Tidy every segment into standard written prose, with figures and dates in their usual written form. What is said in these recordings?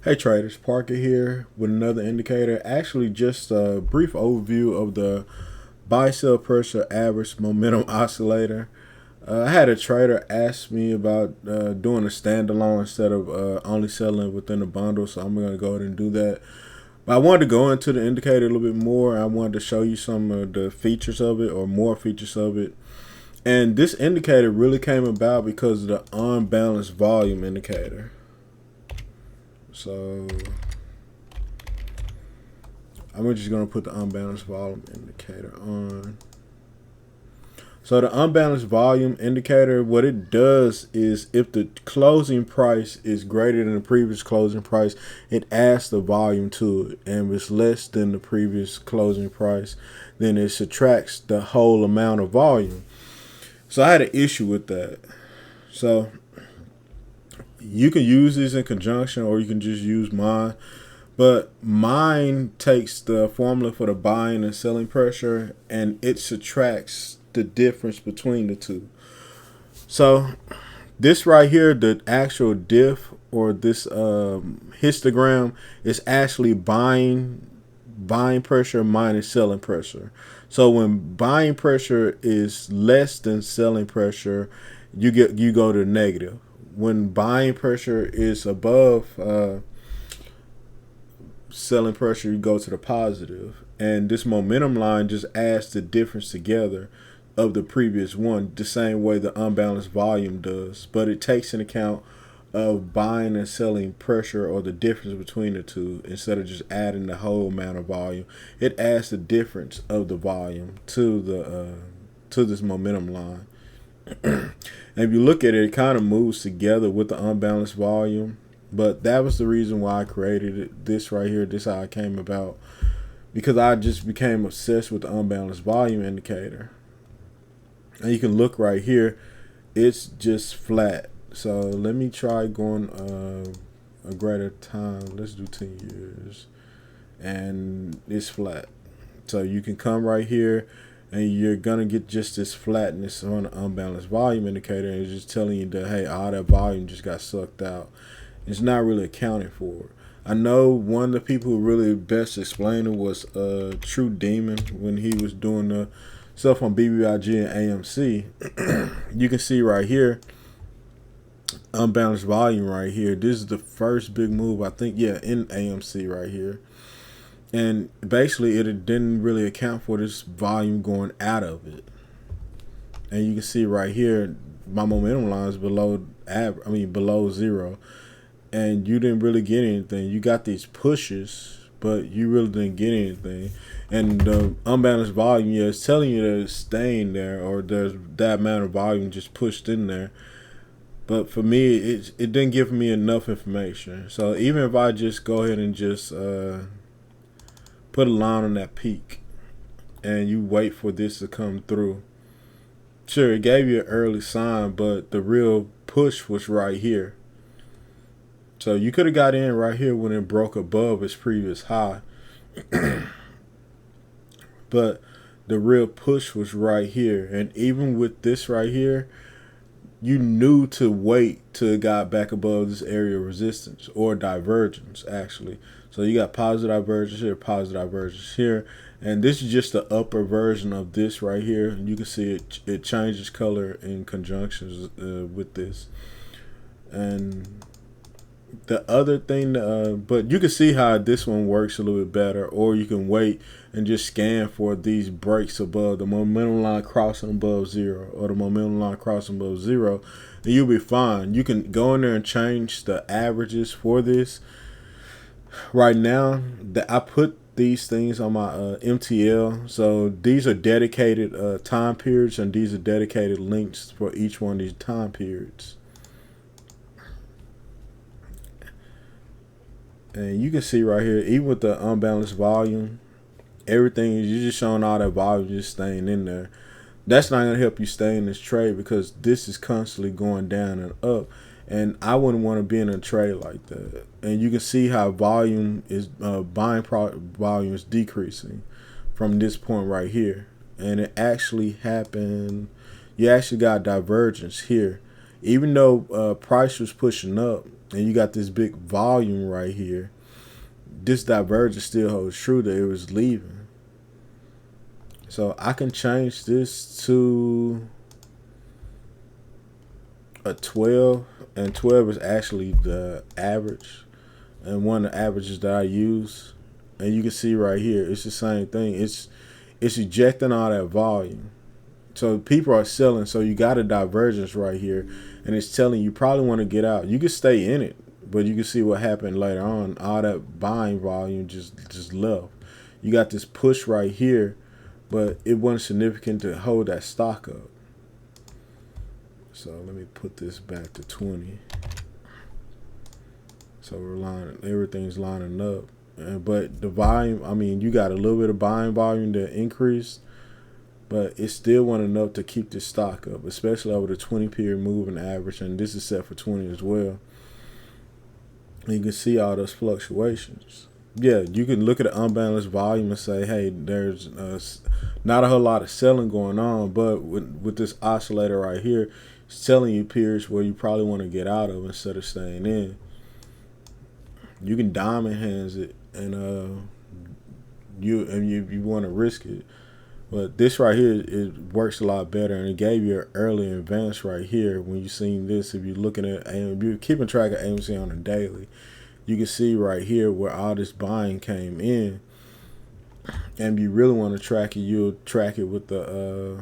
Hey traders, Parker here with another indicator. Actually, just a brief overview of the buy sell pressure average momentum oscillator. I had a trader ask me about doing a standalone instead of only selling within a bundle, so I'm going to go ahead and do that. But I wanted to go into the indicator a little bit more. I wanted to show you some of the features of it or more features of it. And this indicator really came about because of the unbalanced volume indicator. So I'm just going to put the unbalanced volume indicator on. So the unbalanced volume indicator, what it does is if the closing price is greater than the previous closing price, it adds the volume to it. And if it's less than the previous closing price, then it subtracts the whole amount of volume. So I had an issue with that. So you can use these in conjunction or you can just use mine. But mine takes the formula for the buying and selling pressure and it subtracts the difference between the two. So this right here, the actual diff or this histogram is actually buying pressure minus selling pressure. So when buying pressure is less than selling pressure, you go to negative. When buying pressure is above selling pressure, you go to the positive. And this momentum line just adds the difference together of the previous one, the same way the unbalanced volume does. But it takes into account of buying and selling pressure or the difference between the two instead of just adding the whole amount of volume. It adds the difference of the volume to the to this momentum line. And if you look at it, it kind of moves together with the unbalanced volume. But that was the reason why I created it. This right here, this how it came about. Because I just became obsessed with the unbalanced volume indicator. And you can look right here, it's just flat. So let me try going a greater time. Let's do 10 years. And it's flat. So you can come right here and you're gonna get just this flatness on the unbalanced volume indicator, and it's just telling you that hey, all that volume just got sucked out. It's not really accounting for it. I know one of the people who really best explained it was True Demon when he was doing the stuff on BBIG and AMC. You can see right here, unbalanced volume right here. This is the first big move, I think, yeah, in AMC right here. And basically, it didn't really account for this volume going out of it. And you can see right here, my momentum line is below zero. And you didn't really get anything. You got these pushes, but you really didn't get anything. And the unbalanced volume, yeah, it's telling you that it's staying there, or there's that amount of volume just pushed in there. But for me, it didn't give me enough information. So even if I just go ahead and just put a line on that peak, and you wait for this to come through, sure, it gave you an early sign, but the real push was right here. So you could have got in right here when it broke above its previous high. But the real push was right here. And even with this right here, you knew to wait till it got back above this area of resistance or divergence, actually. So you got positive divergence here, positive divergence here. And this is just the upper version of this right here. And you can see it changes color in conjunctions with this. And the other thing, but you can see how this one works a little bit better, or you can wait and just scan for these breaks above the momentum line crossing above zero, or the momentum line crossing above zero, and you'll be fine. You can go in there and change the averages for this. Right now, I put these things on my MTL, so these are dedicated time periods, and these are dedicated links for each one of these time periods. And you can see right here, even with the unbalanced volume, everything is, you're just showing all that volume just staying in there. That's not going to help you stay in this trade because this is constantly going down and up. And I wouldn't want to be in a trade like that. And you can see how volume is, volume is decreasing from this point right here. And it actually happened, you actually got divergence here. Even though price was pushing up, and you got this big volume right here, this divergence still holds true that it was leaving. So I can change this to a 12, and 12 is actually the average, and one of the averages that I use. And you can see right here, it's the same thing. It's ejecting all that volume. So people are selling, so you got a divergence right here, and it's telling you probably want to get out. You can stay in it, but you can see what happened later on. All that buying volume just left. You got this push right here, but it wasn't significant to hold that stock up. So let me put this back to 20. So everything's lining up. But the volume, I mean, you got a little bit of buying volume that increased, but it still wasn't enough to keep this stock up, especially over the 20-period moving average, and this is set for 20 as well. And you can see all those fluctuations. Yeah, you can look at the unbalanced volume and say, hey, there's not a whole lot of selling going on, but with this oscillator right here, it's telling you periods where you probably want to get out of instead of staying in. You can diamond hands it, and you want to risk it. But this right here, it works a lot better, and it gave you an early advance right here. When you seen this, if you're looking at, if you're keeping track of AMC on a daily, you can see right here where all this buying came in. And if you really want to track it, you'll track it with the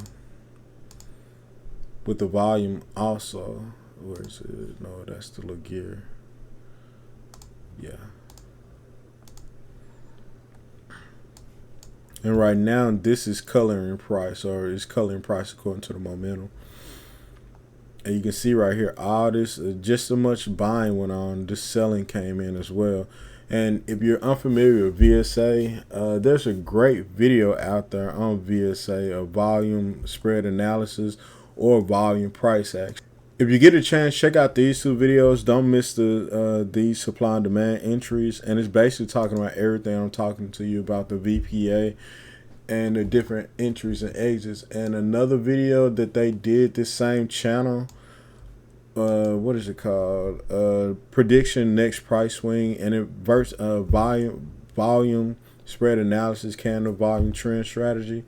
volume also. Where is it? No, that's the little gear. Yeah. And right now, this is coloring price, or it's coloring price according to the momentum. And you can see right here, all this, just so much buying went on, this selling came in as well. And if you're unfamiliar with VSA, there's a great video out there on VSA of volume spread analysis or volume price action. If you get a chance, check out these two videos. Don't miss these supply and demand entries. And it's basically talking about everything I'm talking to you about, the VPA and the different entries and exits. And another video that they did, this same channel, what is it called? Prediction next price swing, and it volume spread analysis, candle volume trend strategy.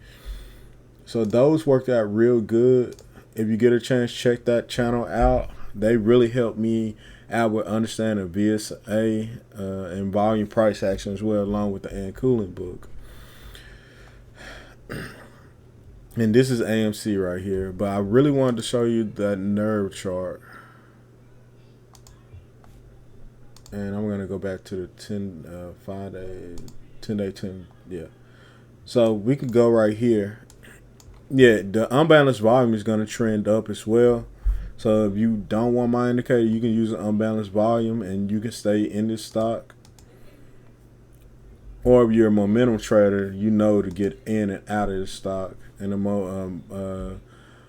So those worked out real good. If you get a chance, check that channel out. They really helped me out with understanding VSA and volume price action as well, along with the Ann Cooling book. And this is AMC right here, but I really wanted to show you that nerve chart. And I'm gonna go back to the 10-day, yeah. So we can go right here. Yeah, the unbalanced volume is gonna trend up as well. So if you don't want my indicator, you can use an unbalanced volume and you can stay in this stock. Or if you're a momentum trader, you know to get in and out of the stock. And the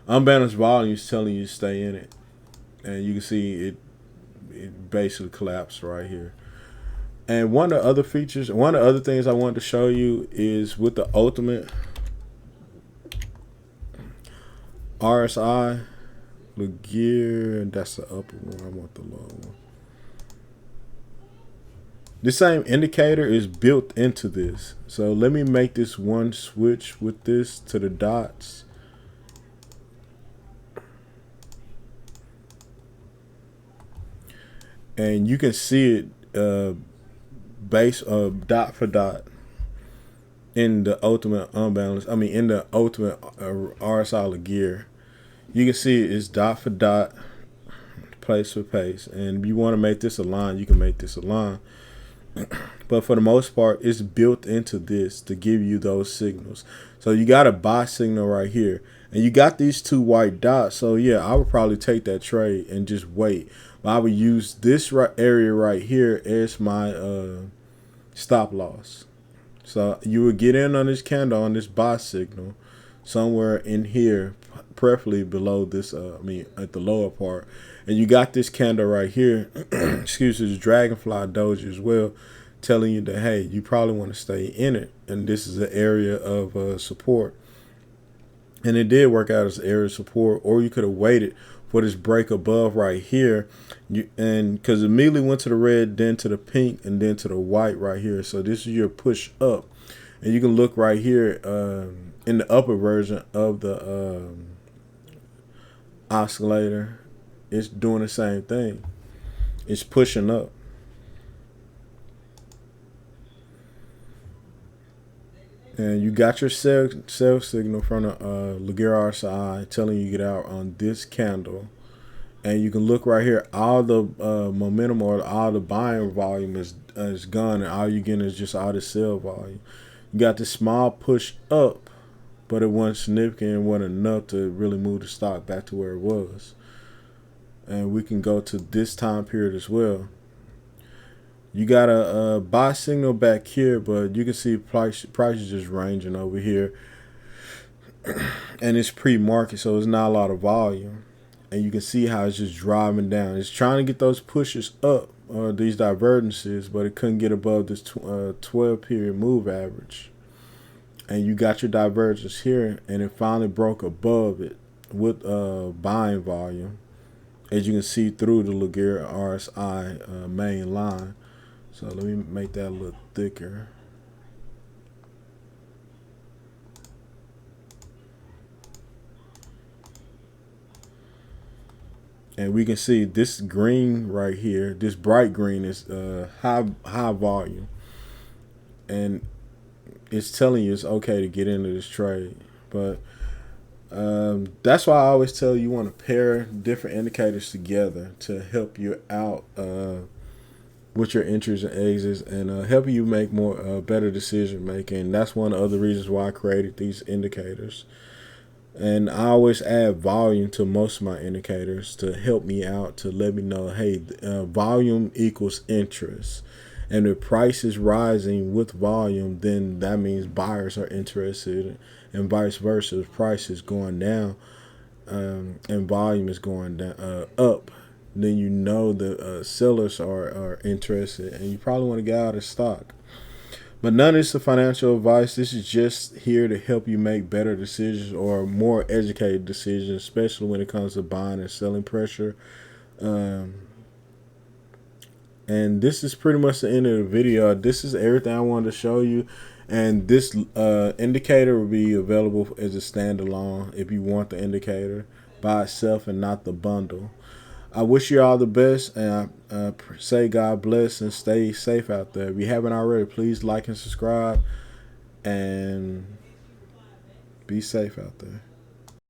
unbalanced volume is telling you to stay in it. And you can see it basically collapsed right here. And one of the other features, one of the other things I wanted to show you is with the ultimate RSI, the gear, and that's the upper one. I want the lower one. The same indicator is built into this. So let me make this one switch with this to the dots. And you can see it dot for dot in the ultimate unbalanced. I mean, in the ultimate RSI gear, you can see it's dot for dot, place for place. And if you want to make this a line, you can make this a line. But for the most part, it's built into this to give you those signals. So you got a buy signal right here, and you got these two white dots. So yeah, I would probably take that trade and just wait. But I would use this area right here as my stop loss. So you would get in on this candle on this buy signal somewhere in here, preferably below this. At the lower part. And you got this candle right here, excuse me, this dragonfly doji as well, telling you that, hey, you probably want to stay in it. And this is an area of support. And it did work out as an area of support, or you could have waited for this break above right here, and because immediately went to the red, then to the pink, and then to the white right here. So this is your push up, and you can look right here in the upper version of the oscillator. It's doing the same thing. It's pushing up. And you got your sell signal from the Laguerre RSI telling you to get out on this candle. And you can look right here. All the momentum or all the buying volume is gone, and all you're getting is just all the sell volume. You got this small push up, but it wasn't significant and wasn't enough to really move the stock back to where it was. And we can go to this time period as well. You got a buy signal back here, but you can see prices just ranging over here. And it's pre-market, so it's not a lot of volume. And you can see how it's just driving down. It's trying to get those pushes up, these divergences, but it couldn't get above this 12-period move average. And you got your divergence here, and it finally broke above it with buying volume, as you can see through the Laguerre RSI main line. So let me make that a little thicker. And we can see this green right here, this bright green is high volume. And it's telling you it's okay to get into this trade. But that's why I always tell you want to pair different indicators together to help you out with your entries and exits, and help you make more better decision making. That's one of the other reasons why I created these indicators. And I always add volume to most of my indicators to help me out, to let me know, hey, volume equals interest. And if price is rising with volume, then that means buyers are interested, and vice versa. If price is going down and volume is going down, up, then you know the sellers are interested, and you probably want to get out of stock. But none of this is financial advice. This is just here to help you make better decisions or more educated decisions, especially when it comes to buying and selling pressure. And this is pretty much the end of the video. This is everything I wanted to show you. And this indicator will be available as a standalone if you want the indicator by itself and not the bundle. I wish you all the best, and I say God bless and stay safe out there. If you haven't already, please like and subscribe, and be safe out there.